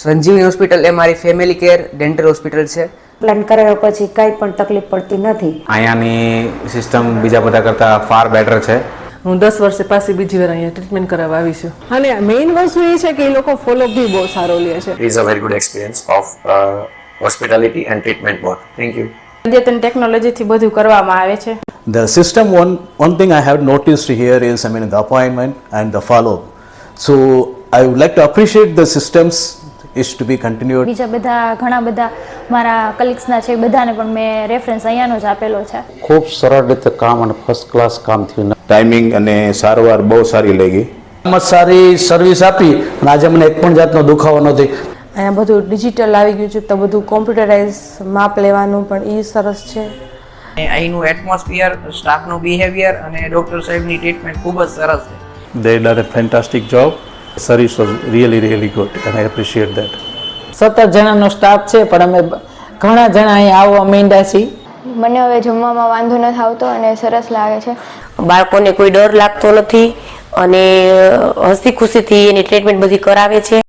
સંજીવની hospital એ મારી family care dental hospital છે. Plan કરાવ્યા પછી કાંઈ પણ તકલીફ પડતી નથી. અહીંયાની સિસ્ટમ બીજા બધા કરતાં ફાર બેટર છે. હું 10 વર્ષે પાછી બીજી વાર અહીંયા ટ્રીટમેન્ટ કરાવવા આવી છું. અને મેઇન વસ્તુ એ છે કે એ લોકો ફોલોઅપ બી બહુ સારો લે છે. It is a very good experience of hospitality and treatment both. Thank you. અદ્યતન ટેકનોલોજીથી બધું કરવામાં આવે છે. The system, one thing I have noticed here is, the appointment and the follow-up. So I would like to appreciate the systems is to be continued. બીજા બધા ઘણા બધા મારા કલીગ્સના છે બધાને પણ મેં રેફરન્સ અહીંયાનો જ આપેલો છે. ખૂબ સરળ રીતે કામ અને ફર્સ્ટ ક્લાસ કામ થયું. ટાઈમિંગ અને સારવાર બહુ સારી લાગી. સારી સર્વિસ આપી અને આજે મને એક પણ જાતનો દુખાવો નથી. અહીંયા બધું ડિજિટલ આવી ગયું છે તો બધું કોમ્પ્યુટરાઇઝ માપ લેવાનું પણ એ સરસ છે. અહીંનું એટમોસ્ફિયર, સ્ટાફનું બિહેવિયર અને ડોક્ટર સાહેબની ટ્રીટમેન્ટ ખૂબ જ સરસ છે. They done a fantastic job. Service was really good and I appreciate that. 17 જણાનો staff છે પણ અમે ઘણા જણા અહીંયા આવવા માંડ્યા છીએ. મને હવે જમવામાં વાંધો નથી આવતો અને સરસ લાગે છે. બાળકોને કોઈ ડર લાગતો નથી અને હસી ખુશીથી એની ટ્રીટમેન્ટ બધી કરાવે છે.